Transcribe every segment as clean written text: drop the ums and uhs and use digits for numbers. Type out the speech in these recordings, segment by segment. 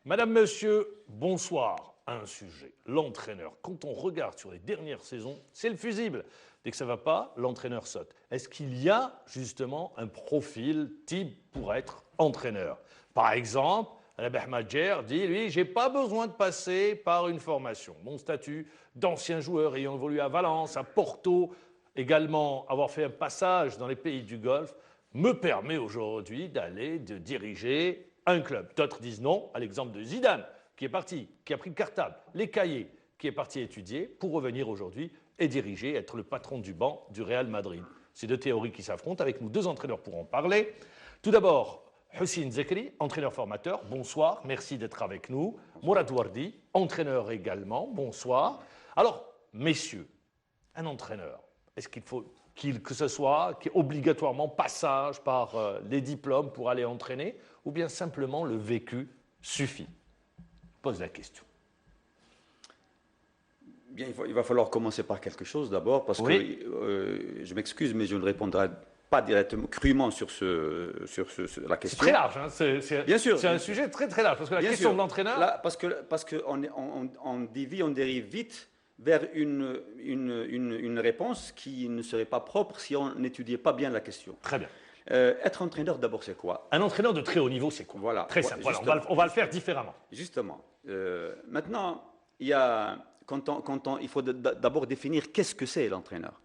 Madame, monsieur, bonsoir. Un sujet, l'entraîneur. Quand on regarde sur les dernières saisons, c'est le fusible. Dès que ça ne va pas, l'entraîneur saute. Est-ce qu'il y a justement un profil type pour être entraîneur? Par exemple, Rabah Madjer dit, lui, j'ai pas besoin de passer par une formation. Mon statut d'ancien joueur ayant évolué à Valence, à Porto, également avoir fait un passage dans les pays du Golfe, me permet aujourd'hui de diriger un club. D'autres disent non, à l'exemple de Zidane, qui est parti, qui a pris le cartable, les cahiers, qui est parti étudier pour revenir aujourd'hui et diriger, être le patron du banc du Real Madrid. C'est deux théories qui s'affrontent. Avec nous, deux entraîneurs pour en parler. Tout d'abord, Hussein Zekri, entraîneur-formateur. Bonsoir, merci d'être avec nous. Mourad Wardi, entraîneur également. Bonsoir. Alors, messieurs, un entraîneur, est-ce qu'il faut que ce soit obligatoirement passage par les diplômes pour aller entraîner, ou bien simplement le vécu suffit? Je pose la question. Bien, il va falloir commencer par quelque chose d'abord, parce oui. que je m'excuse, mais je ne répondrai pas directement, crûment sur la question. C'est très large, hein, bien sûr. C'est un sujet très très large, parce que la question sûr. De l'entraîneur... Là, parce qu'on dévie, on dérive vite vers une réponse qui ne serait pas propre si on n'étudiait pas bien la question. Très bien. Être entraîneur, d'abord, c'est quoi? Un entraîneur de très haut niveau, c'est quoi? Voilà. Très simple. Voilà, on va le faire différemment. Justement. Maintenant, il y a... il faut d'abord définir qu'est-ce que c'est l'entraîneur.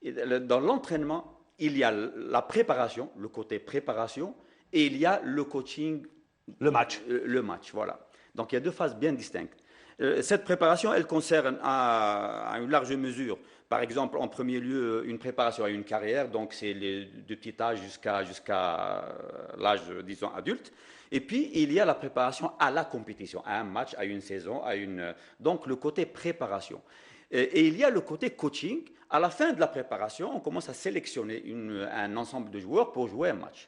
Dans l'entraînement, il y a la préparation, le côté préparation, et il y a le coaching. Le match. Le match, voilà. Donc il y a deux phases bien distinctes. Cette préparation, elle concerne à une large mesure, par exemple, en premier lieu, une préparation à une carrière, donc c'est de petit âge jusqu'à l'âge, disons, adulte. Et puis, il y a la préparation à la compétition, à un match, à une saison, donc le côté préparation. Et il y a le côté coaching. À la fin de la préparation, on commence à sélectionner un ensemble de joueurs pour jouer un match.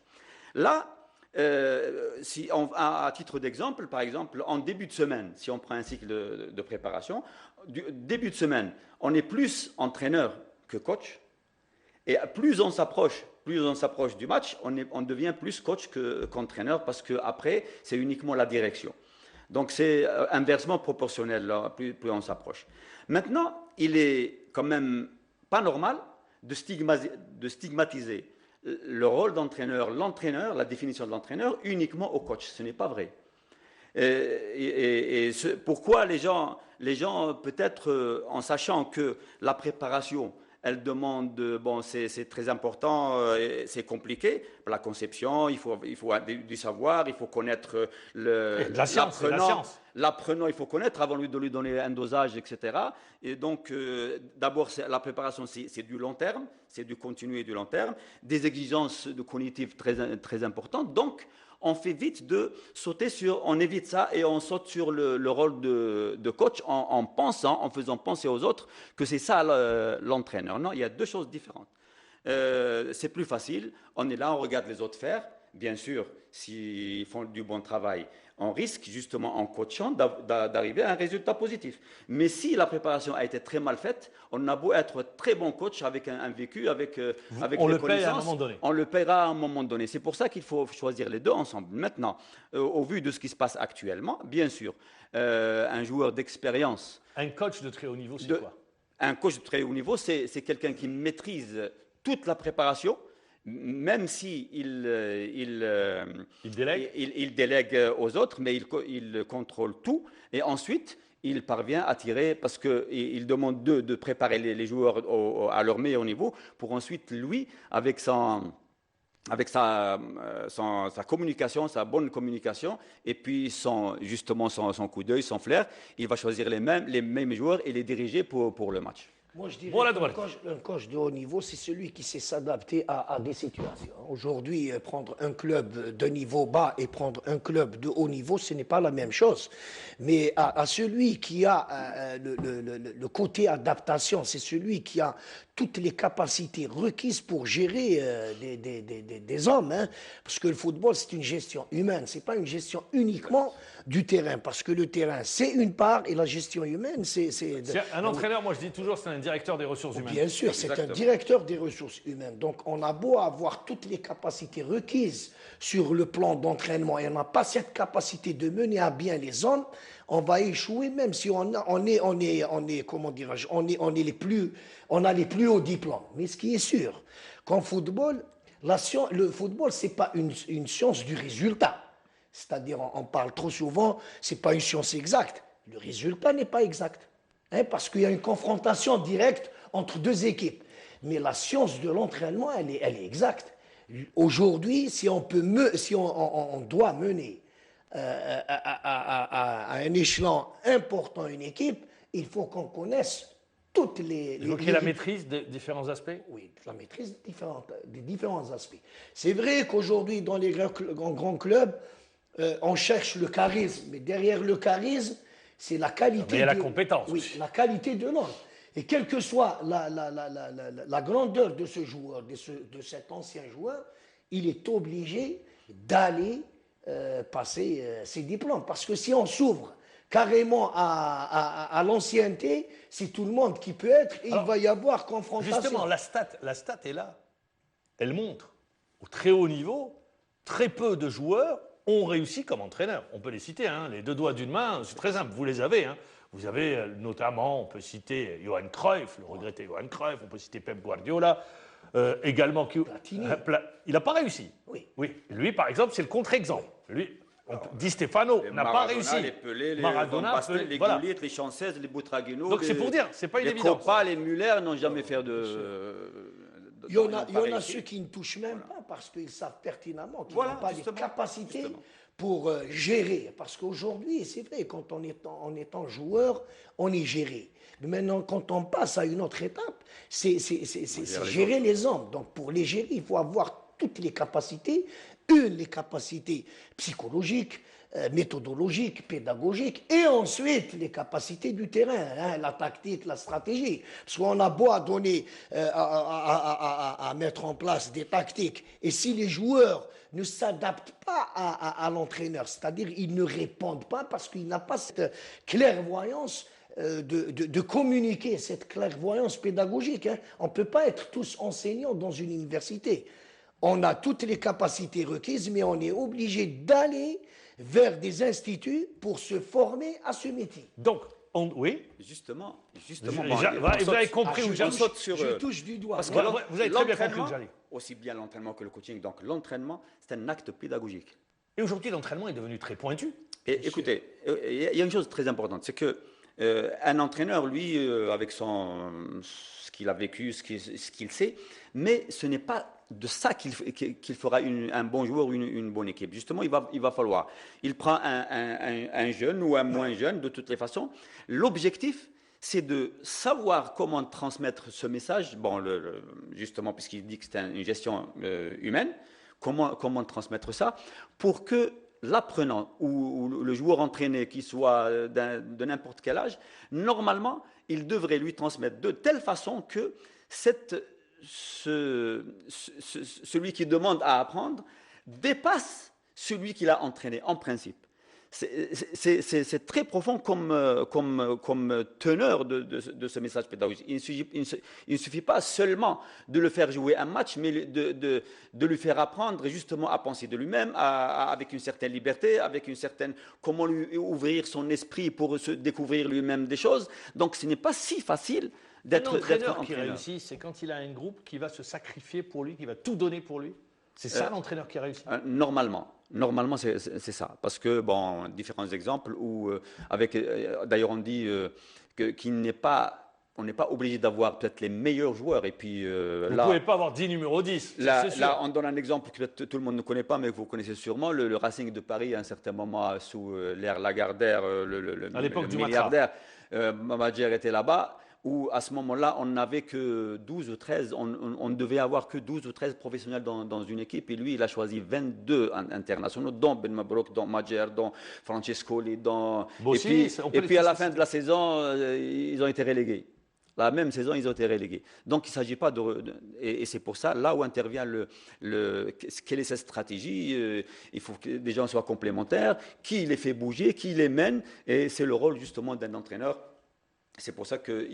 Là, à titre d'exemple, par exemple, en début de semaine, si on prend un cycle de préparation, début de semaine, on est plus entraîneur que coach. Et plus on s'approche du match, on devient plus coach qu'entraîneur, parce qu'après, c'est uniquement la direction. Donc c'est inversement proportionnel, là, plus on s'approche. Maintenant, il est quand même pas normal de stigmatiser le rôle d'entraîneur, la définition de l'entraîneur, uniquement au coach. Ce n'est pas vrai. Pourquoi les gens peut-être, en sachant que la préparation, elle demande, bon, c'est très important, c'est compliqué. La conception, il faut du savoir, il faut connaître la science. L'apprenant, il faut connaître avant de lui donner un dosage, etc. Et donc, d'abord, la préparation, c'est du long terme, c'est du continu et du long terme, des exigences cognitives très, très importantes. Donc, on fait vite on évite ça et on saute sur le rôle de coach en faisant penser aux autres que c'est ça l'entraîneur. Non, il y a deux choses différentes. C'est plus facile, on est là, on regarde les autres faire. Bien sûr, s'ils font du bon travail, on risque justement en coachant d'arriver à un résultat positif. Mais si la préparation a été très mal faite, on a beau être très bon coach avec un vécu, avec les connaissances, on le paiera à un moment donné. C'est pour ça qu'il faut choisir les deux ensemble. Maintenant, au vu de ce qui se passe actuellement, bien sûr, un joueur d'expérience... Un coach de très haut niveau, c'est quoi? Un coach de très haut niveau, c'est quelqu'un qui maîtrise toute la préparation, même si il délègue aux autres, mais il contrôle tout. Et ensuite, il parvient à tirer, parce qu'il demande de préparer les joueurs à leur meilleur niveau, pour ensuite, lui, avec sa communication, sa bonne communication, et puis son coup d'œil, son flair, il va choisir les mêmes joueurs et les diriger pour le match. Moi, je dirais qu'un coach de haut niveau, c'est celui qui sait s'adapter à des situations. Aujourd'hui, prendre un club de niveau bas et prendre un club de haut niveau, ce n'est pas la même chose. Mais à celui qui a le côté adaptation, c'est celui qui a toutes les capacités requises pour gérer des hommes. Hein, parce que le football, c'est une gestion humaine. Ce n'est pas une gestion uniquement du terrain. Parce que le terrain, c'est une part, et la gestion humaine, c'est... Un entraîneur, moi je dis toujours, c'est un un directeur des ressources humaines. Bien sûr, c'est un Exactement. directeur des ressources humaines. Donc, on a beau avoir toutes les capacités requises sur le plan d'entraînement et on n'a pas cette capacité de mener à bien les zones, on va échouer même si on est comment dirais-je, on a les plus hauts diplômes. Mais ce qui est sûr, qu'en football, le football, c'est pas une science du résultat. C'est-à-dire, on parle trop souvent, c'est pas une science exacte. Le résultat n'est pas exact. Hein, parce qu'il y a une confrontation directe entre deux équipes. Mais la science de l'entraînement, elle est exacte. Aujourd'hui, si on doit mener à un échelon important une équipe, il faut qu'on connaisse toutes les... Il faut qu'il y ait la maîtrise des différents aspects. Oui, la maîtrise des différents aspects. C'est vrai qu'aujourd'hui, dans les grands clubs, on cherche le charisme. Mais derrière le charisme, c'est la qualité. Mais il y a la compétence. Oui, la qualité de l'homme. Et quelle que soit la grandeur de ce joueur, de cet ancien joueur, il est obligé d'aller passer ses diplômes. Parce que si on s'ouvre carrément à l'ancienneté, c'est tout le monde qui peut être, et il va y avoir confrontation. Justement, la stat est là. Elle montre, au très haut niveau, très peu de joueurs ont réussi comme entraîneurs. On peut les citer, hein, les deux doigts d'une main, c'est très simple, vous les avez. Hein. Vous avez notamment, on peut citer Johan Cruyff, le regretté Johan Cruyff, on peut citer Pep Guardiola, également. Platini. Il n'a pas réussi. Oui. Lui, par exemple, c'est le contre-exemple. Lui, Di Stefano n'a pas réussi. Les Pelé, les Maradona, Van Basten, Pelé, les voilà. Gullit, les Chancez, les Boutraguino. Donc c'est pour dire, c'est pas une les évidence. Coppa, les Muller n'ont jamais fait Il y en a ceux qui ne touchent même pas parce qu'ils savent pertinemment qu'ils n'ont pas les capacités pour gérer. Parce qu'aujourd'hui, c'est vrai, quand on est en joueur, on est géré. Mais maintenant, quand on passe à une autre étape, c'est gérer les hommes. Donc pour les gérer, il faut avoir toutes les capacités. Les capacités psychologiques, méthodologiques, pédagogiques, et ensuite les capacités du terrain, hein, la tactique, la stratégie. Parce qu'on a beau à donner, à mettre en place des tactiques, et si les joueurs ne s'adaptent pas à l'entraîneur, c'est-à-dire ils ne répondent pas parce qu'il n'a pas cette clairvoyance de communiquer, cette clairvoyance pédagogique. Hein. On ne peut pas être tous enseignants dans une université. On a toutes les capacités requises, mais on est obligé d'aller vers des instituts pour se former à ce métier. Donc, oui. Justement. Vous avez compris où j'en saute sur. Je touche du doigt. Parce que vous avez très bien compris où j'allais. Aussi bien l'entraînement que le coaching. Donc l'entraînement, c'est un acte pédagogique. Et aujourd'hui, l'entraînement est devenu très pointu. Et écoutez, il y a une chose très importante, c'est que un entraîneur, lui, avec ce qu'il a vécu, ce qu'il sait, mais ce n'est pas de ça qu'il fera un bon joueur ou une bonne équipe. Justement, il va falloir. Il prend un jeune ou un moins jeune, de toutes les façons. L'objectif, c'est de savoir comment transmettre ce message, bon, justement, puisqu'il dit que c'est une gestion humaine, comment transmettre ça pour que l'apprenant ou le joueur entraîné, qui soit de n'importe quel âge, normalement, il devrait lui transmettre de telle façon que celui qui demande à apprendre dépasse celui qui l'a entraîné, en principe. C'est très profond comme teneur de ce message pédagogique. Il ne suffit pas seulement de le faire jouer un match, mais de lui faire apprendre justement à penser de lui-même, avec une certaine liberté, avec une certaine... comment lui ouvrir son esprit pour se découvrir lui-même des choses. Donc ce n'est pas si facile d'être entraîneur qui réussit, c'est quand il a un groupe qui va se sacrifier pour lui, qui va tout donner pour lui. C'est ça l'entraîneur qui réussit. Normalement, c'est ça. Parce que, bon, différents exemples où, d'ailleurs, on dit qu'il n'est pas, on n'est pas obligé d'avoir peut-être les meilleurs joueurs. Et puis, vous ne pouvez pas avoir 10 numéros 10. Là, on donne un exemple que tout le monde ne connaît pas, mais que vous connaissez sûrement. Le Racing de Paris, à un certain moment, sous l'ère Lagardère, à l'époque du milliardaire, Mamadjer était là-bas. Où à ce moment-là, on n'avait que 12 ou 13, on ne devait avoir que 12 ou 13 professionnels dans une équipe. Et lui, il a choisi 22 internationaux, dont Ben Mabrouk, dont Madjer, dont Francescoli, dont... Bossi, et puis à la fin de la saison, ils ont été relégués. La même saison, ils ont été relégués. Donc, il ne s'agit pas et c'est pour ça, là où intervient quelle est cette stratégie, il faut que des gens soient complémentaires, qui les fait bouger, qui les mène. Et c'est le rôle justement d'un entraîneur C'est pour ça que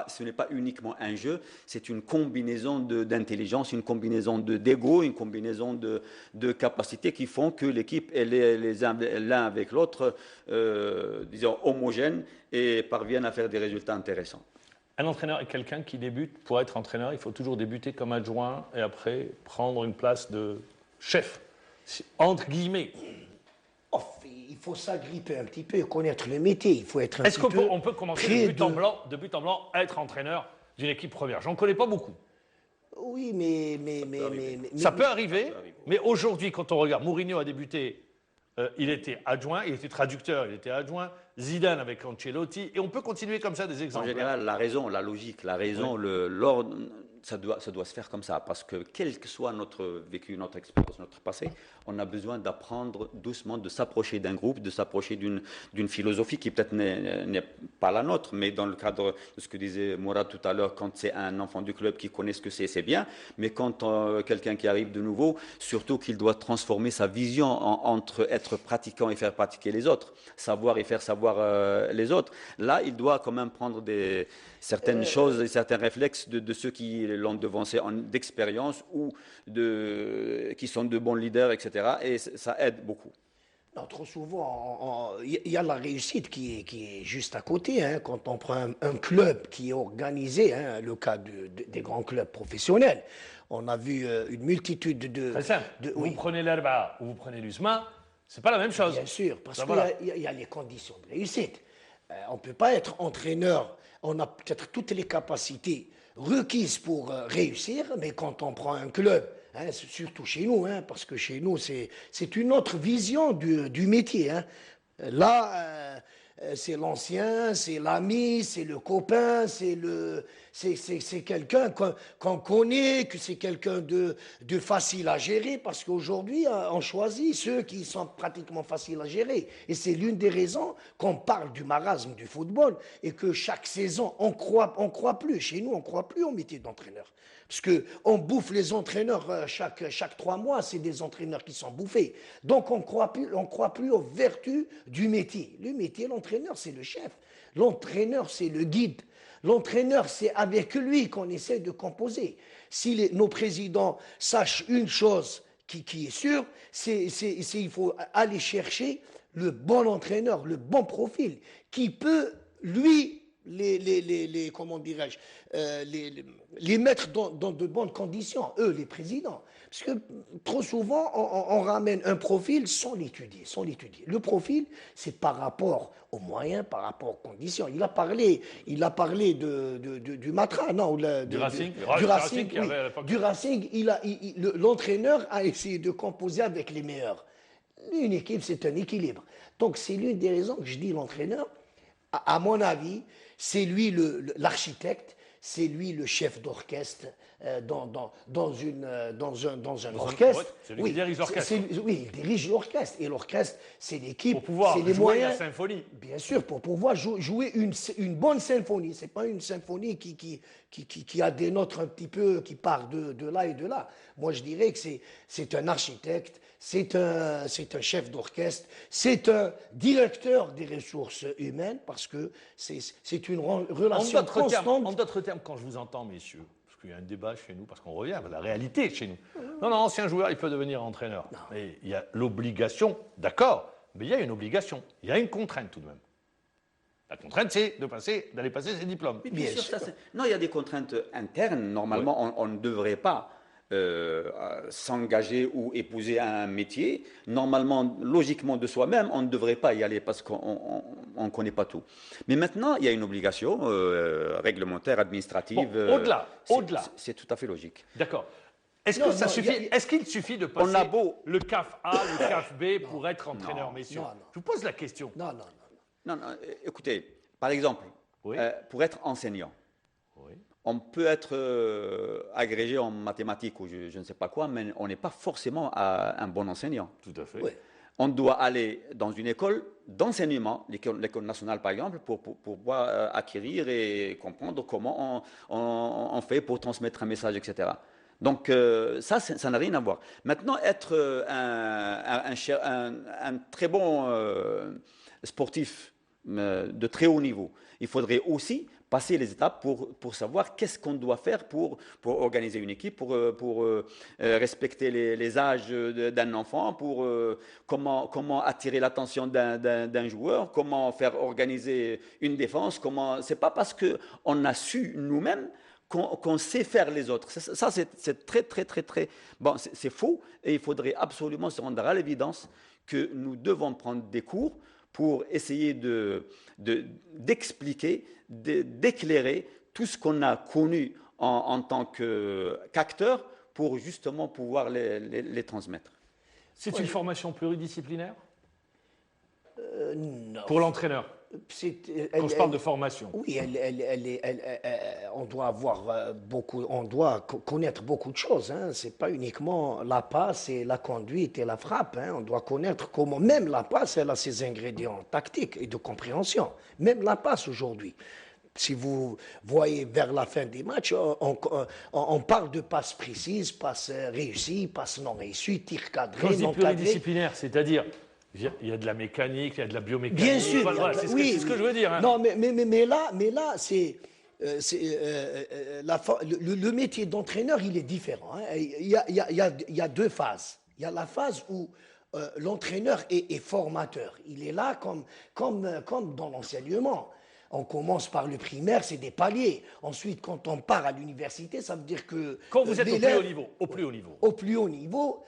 ce n'est pas uniquement un jeu, c'est une combinaison d'intelligence, une combinaison d'ego, une combinaison de capacités qui font que l'équipe est l'un avec l'autre, disons, homogène et parviennent à faire des résultats intéressants. Un entraîneur est quelqu'un qui débute. Pour être entraîneur, il faut toujours débuter comme adjoint et après prendre une place de chef, entre guillemets. Oh, il faut s'agripper un petit peu, connaître le métier. Il faut être un Est-ce petit peu. qu'on peut commencer de but en blanc à être entraîneur d'une équipe première? J'en connais pas beaucoup. Oui, mais Ça peut arriver, mais aujourd'hui, quand on regarde, Mourinho a débuté, il était adjoint, il était traducteur, il était adjoint. Zidane avec Ancelotti, et on peut continuer comme ça des exemples. En général, la raison, la logique, la raison, l'ordre, ça doit se faire comme ça, parce que quel que soit notre vécu, notre expérience, notre passé, on a besoin d'apprendre doucement, de s'approcher d'un groupe, de s'approcher d'une philosophie qui peut-être n'est pas la nôtre, mais dans le cadre de ce que disait Mourad tout à l'heure, quand c'est un enfant du club qui connaît ce que c'est bien, mais quand quelqu'un qui arrive de nouveau, surtout qu'il doit transformer sa vision entre être pratiquant et faire pratiquer les autres, savoir et faire savoir les autres, là, il doit quand même prendre certaines choses et certains réflexes de ceux qui l'ont devancé d'expérience ou qui sont de bons leaders, etc. Et ça aide beaucoup. Non, trop souvent, il y a la réussite qui est juste à côté. Hein, quand on prend un club qui est organisé, hein, le cas des grands clubs professionnels, on a vu une multitude de... Très simple. Vous prenez l'Herba ou vous prenez l'USMA, c'est pas la même chose. Bien sûr, parce qu'il y a les conditions de réussite. On ne peut pas être entraîneur, on a peut-être toutes les capacités requises pour réussir, mais quand on prend un club, hein, surtout chez nous, hein, parce que chez nous, c'est une autre vision du métier. Hein. Là, c'est l'ancien, c'est l'ami, c'est le copain, c'est quelqu'un qu'on connaît, que c'est quelqu'un de facile à gérer, parce qu'aujourd'hui, on choisit ceux qui sont pratiquement faciles à gérer. Et c'est l'une des raisons qu'on parle du marasme du football et que chaque saison, on croit plus. Chez nous, on croit plus au métier d'entraîneur. Parce qu'on bouffe les entraîneurs chaque 3 mois, c'est des entraîneurs qui sont bouffés. Donc on croit plus aux vertus du métier. Le métier, l'entraîneur, c'est le chef. L'entraîneur, c'est le guide. L'entraîneur, c'est avec lui qu'on essaie de composer. Si nos présidents sachent une chose qui est sûre, il faut aller chercher le bon entraîneur, le bon profil, qui peut, lui, comment dirais-je, les mettre dans de bonnes conditions, eux, les présidents. Parce que trop souvent, on ramène un profil sans l'étudier. Le profil, c'est par rapport aux moyens, par rapport aux conditions. Il a parlé du Matra, non, du Racing. Du Racing, l'entraîneur a essayé de composer avec les meilleurs. Une équipe, c'est un équilibre. Donc, c'est l'une des raisons que je dis l'entraîneur, à mon avis, c'est lui l'architecte, c'est lui le chef d'orchestre dans un orchestre. C'est lui qui dirige l'orchestre. Oui, il dirige l'orchestre. Et l'orchestre, c'est l'équipe, c'est les moyens. Pour pouvoir jouer la symphonie. Bien sûr, pour pouvoir jouer une bonne symphonie. Ce n'est pas une symphonie qui a des notes un petit peu, qui part de là et de là. Moi, je dirais que c'est un architecte, c'est un chef d'orchestre, c'est un directeur des ressources humaines, parce que c'est une relation constante. En d'autres termes, quand je vous entends, messieurs, parce qu'il y a un débat chez nous, parce qu'on revient à la réalité chez nous. Non, ancien joueur, il peut devenir entraîneur. Mais il y a l'obligation, d'accord, mais il y a une obligation, il y a une contrainte tout de même. La contrainte, c'est d'aller passer ses diplômes. Bien sûr. Non, il y a des contraintes internes. Normalement, on ne devrait pas s'engager ou épouser un métier. Normalement, logiquement de soi-même, on ne devrait pas y aller parce qu'on ne connaît pas tout. Mais maintenant, il y a une obligation réglementaire, administrative. Bon, au-delà. C'est tout à fait logique. D'accord. Est-ce qu'il suffit de passer le CAF A, le CAF B pour être entraîneur, messieurs? Je vous pose la question. Non, écoutez, par exemple, pour être enseignant, on peut être agrégé en mathématiques ou je ne sais pas quoi, mais on n'est pas forcément un bon enseignant. Tout à fait. Oui. On doit aller dans une école d'enseignement, l'école nationale par exemple, pour pouvoir acquérir et comprendre comment on fait pour transmettre un message, etc. Donc ça n'a rien à voir. Maintenant, être un très bon sportif de très haut niveau. Il faudrait aussi passer les étapes pour savoir qu'est-ce qu'on doit faire pour organiser une équipe, pour respecter les âges d'un enfant, pour comment attirer l'attention d'un joueur, comment faire organiser une défense. C'est pas parce qu'on a su nous-mêmes qu'on sait faire les autres. Ça, c'est très, très, très, très... Bon, c'est faux, et il faudrait absolument se rendre à l'évidence que nous devons prendre des cours pour essayer d'expliquer, d'éclairer tout ce qu'on a connu en tant qu'acteur pour justement pouvoir les transmettre. C'est une formation pluridisciplinaire Non. pour l'entraîneur. Quand je parle de formation. Oui, on doit on doit connaître beaucoup de choses. Hein. C'est pas uniquement la passe et la conduite et la frappe. Hein. On doit connaître comment, même la passe, elle a ses ingrédients tactiques et de compréhension. Même la passe aujourd'hui. Si vous voyez vers la fin des matchs, on parle de passes précises, passes réussies, passes non réussies, tirs cadrés, Quand je dis non cadrés. pluridisciplinaire, c'est-à-dire il y a de la mécanique, il y a de la biomécanique. Bien sûr, Voilà, c'est ce que je veux dire. Hein. Non, mais là, c'est le métier d'entraîneur, il est différent. Hein. Il y a deux phases. Il y a la phase où l'entraîneur est formateur. Il est là comme dans l'enseignement. On commence par le primaire, c'est des paliers. Ensuite, quand on part à l'université, ça veut dire que... Quand vous êtes au plus haut niveau. Au plus haut niveau,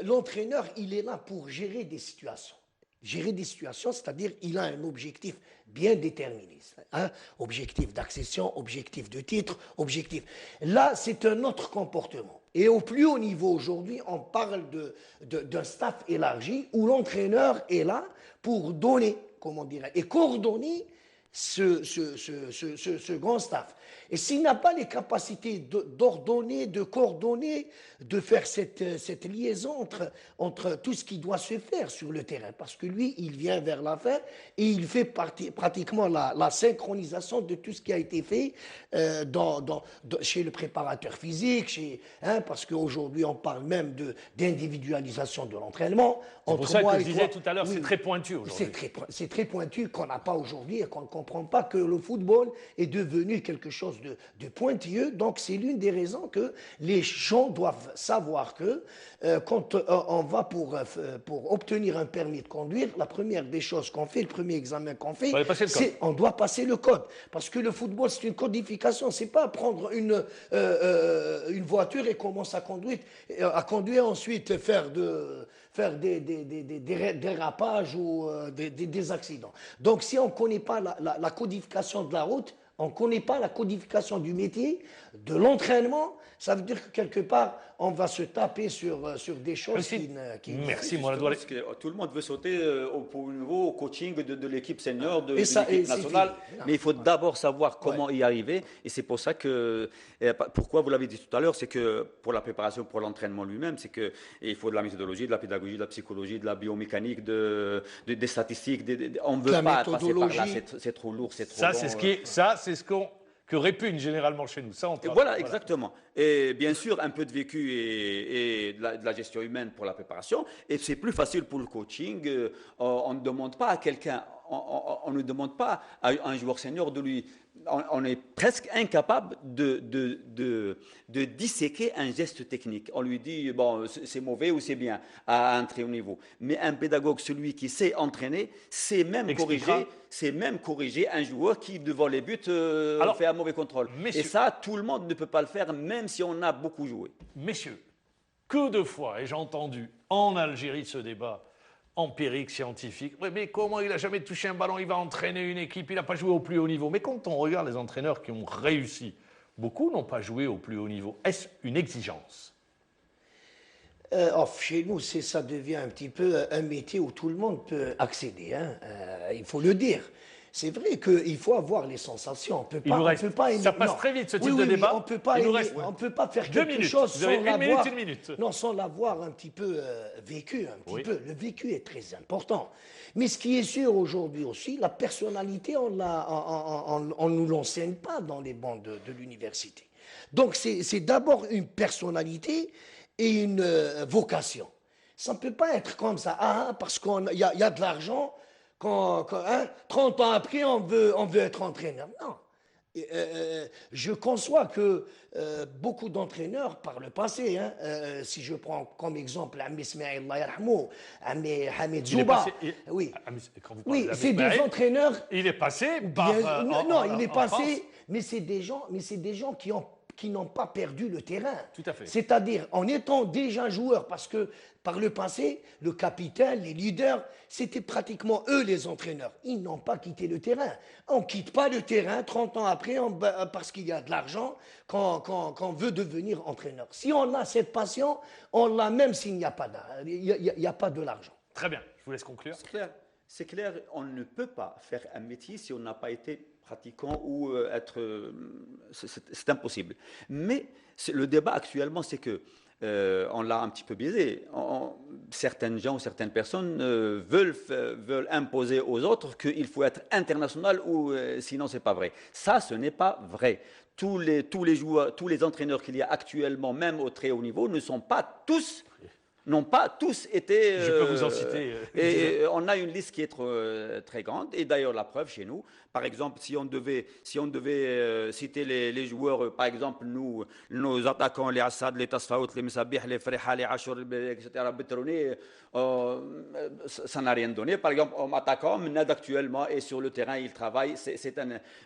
l'entraîneur, il est là pour gérer des situations. Gérer des situations, c'est-à-dire il a un objectif bien déterminé. Hein? Objectif d'accession, objectif de titre, objectif... Là, c'est un autre comportement. Et au plus haut niveau aujourd'hui, on parle d'un staff élargi où l'entraîneur est là pour donner, comment dirais, et coordonner ce grand staff. Et s'il n'a pas les capacités d'ordonner, de coordonner, de faire cette liaison entre tout ce qui doit se faire sur le terrain, parce que lui, il vient vers la fin et il fait pratiquement la synchronisation de tout ce qui a été fait chez le préparateur physique, parce qu'aujourd'hui, on parle même d'individualisation de l'entraînement. C'est pour ça que je disais tout à l'heure, c'est très pointu aujourd'hui. C'est très pointu qu'on n'a pas aujourd'hui et qu'on ne comprend pas que le football est devenu quelque chose de pointilleux. Donc, c'est l'une des raisons que les gens doivent savoir que quand on va pour obtenir un permis de conduire, la première des choses qu'on fait, le premier examen qu'on fait, c'est on doit passer le code. Parce que le football, c'est une codification. C'est pas prendre une voiture et commencer à conduire ensuite faire des dérapages ou des accidents. Donc, si on ne connaît pas la codification de la route, on ne connaît pas la codification du métier, de l'entraînement, ça veut dire que quelque part, on va se taper sur des choses qui... Merci, moi, parce que tout le monde veut sauter au niveau, au coaching de l'équipe senior, de l'équipe nationale, mais il faut d'abord savoir comment y arriver, et c'est pour ça que, pourquoi vous l'avez dit tout à l'heure, c'est que pour la préparation, pour l'entraînement lui-même, c'est qu'il faut de la méthodologie, de la pédagogie, de la psychologie, de la biomécanique, des statistiques, on ne veut pas passer par là, c'est trop lourd, c'est trop long. C'est ce que répugne généralement chez nous. Ça, voilà, exactement. Et bien sûr, un peu de vécu et de la gestion humaine pour la préparation. Et c'est plus facile pour le coaching. On ne demande pas à quelqu'un, on ne demande pas à un joueur senior de lui... On est presque incapable de disséquer un geste technique. On lui dit, bon, c'est mauvais ou c'est bien à un très haut niveau. Mais un pédagogue, celui qui sait entraîner, sait même corriger un joueur qui, devant les buts, fait un mauvais contrôle. Messieurs, et ça, tout le monde ne peut pas le faire, même si on a beaucoup joué. Messieurs, que de fois ai-je entendu en Algérie ce débat empirique, scientifique. Mais comment il n'a jamais touché un ballon, il va entraîner une équipe, il n'a pas joué au plus haut niveau. Mais quand on regarde les entraîneurs qui ont réussi, beaucoup n'ont pas joué au plus haut niveau. Est-ce une exigence ? Chez nous, ça devient un petit peu un métier où tout le monde peut accéder. Hein. Il faut le dire. C'est vrai qu'il faut avoir les sensations. Ça passe très vite, ce type de débat. On ne peut pas faire quelque chose sans l'avoir un petit peu vécu. Le vécu est très important. Mais ce qui est sûr aujourd'hui aussi, la personnalité, on ne nous l'enseigne pas dans les bancs de l'université. Donc c'est d'abord une personnalité et une vocation. Ça ne peut pas être comme ça. Parce qu'il y a de l'argent, Hein, 30 ans après, on veut être entraîneur. Non. Je conçois que beaucoup d'entraîneurs par le passé, hein, si je prends comme exemple Ami Ismail, Allah yarhamou, Ami Hamid Zouba, oui, oui, c'est des entraîneurs. Il est passé par. Non, il est passé, mais c'est des gens qui n'ont pas perdu le terrain. Tout à fait. C'est-à-dire en étant déjà joueurs, parce que par le passé, le capitaine, les leaders, c'était pratiquement eux les entraîneurs. Ils n'ont pas quitté le terrain. On ne quitte pas le terrain 30 ans après parce qu'il y a de l'argent quand on veut devenir entraîneur. Si on a cette passion, on l'a même s'il n'y a pas de l'argent. Très bien, je vous laisse conclure. C'est clair, on ne peut pas faire un métier si on n'a pas été pratiquant ou être... c'est impossible. Mais le débat actuellement, c'est que on l'a un petit peu biaisé. Certaines gens ou certaines personnes veulent imposer aux autres qu'il faut être international ou sinon c'est pas vrai. Ça, ce n'est pas vrai. Tous les joueurs, tous les entraîneurs qu'il y a actuellement, même au très haut niveau, n'ont pas tous été... Je peux vous en citer. Et on a une liste qui est très grande. Et d'ailleurs, la preuve chez nous, par exemple, si on devait citer les joueurs, par exemple, nos attaquants, les Assad, les Tasfaout, les Messabih, les Freha, les Achour, etc., Betrouni, ça n'a rien donné. Par exemple, en attaquant, Menad actuellement est sur le terrain, il travaille.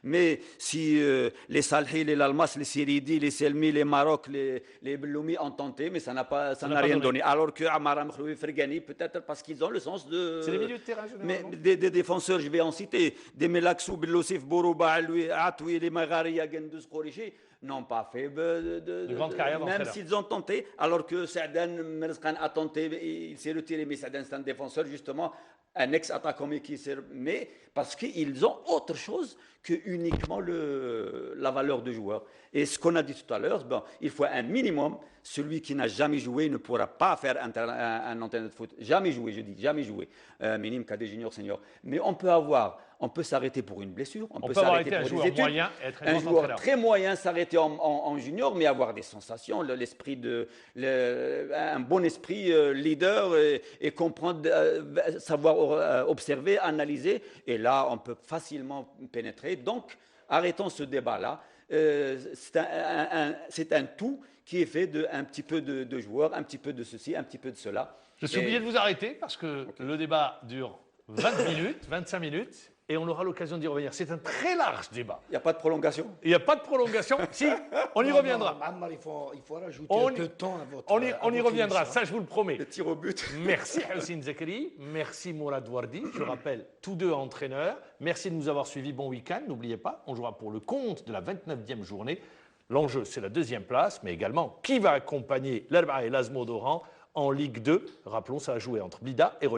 Mais si les Salhi, les Lalmas, les Siridi, les Selmi, les Maroc, les Beloumi ont tenté, mais ça n'a rien donné. Alors que Amara Mkhloui, Fergani, peut-être parce qu'ils ont le sens de... C'est les milieux de terrain, mais des défenseurs, je vais en citer, des Melaksou, Belosif, Borouba, Atoui, les Magharia, Gendous, Khorichi, n'ont pas fait de grande carrière même s'ils ont tenté, alors que Sadan Merzkan a tenté, il s'est retiré, mais Sadan c'est un défenseur, justement, un ex-attaquant, mais parce qu'ils ont autre chose que uniquement la valeur de joueur. Et ce qu'on a dit tout à l'heure, il faut un minimum. Celui qui n'a jamais joué ne pourra pas faire un entraîneur de foot. Jamais joué, je dis, jamais joué. Minime, cadet, junior, senior. Mais on peut s'arrêter pour une blessure, on peut s'arrêter pour des études. Moyen et être un joueur très moyen s'arrêter en junior, mais avoir des sensations, un bon esprit leader et comprendre, savoir observer, analyser. Et là, on peut facilement pénétrer. Donc, arrêtons ce débat-là. C'est un tout qui est fait d'un petit peu de joueurs, un petit peu de ceci, un petit peu de cela. Je suis obligé de vous arrêter parce que le débat dure 20 minutes, 25 minutes, et on aura l'occasion d'y revenir. C'est un très large débat. Il n'y a pas de prolongation? Il n'y a pas de prolongation. Si, on y reviendra. Non, il faut rajouter un peu de temps à votre On y reviendra, ça je vous le promets. Le tir au but. Merci Houssine Zakri, merci Mourad Wardi, je rappelle, tous deux entraîneurs. Merci de nous avoir suivis, bon week-end. N'oubliez pas, on jouera pour le compte de la 29e journée. L'enjeu, c'est la 2e place, mais également qui va accompagner l'Arba et l'Azmo d'Oran en Ligue 2. Rappelons, ça a joué entre Blida et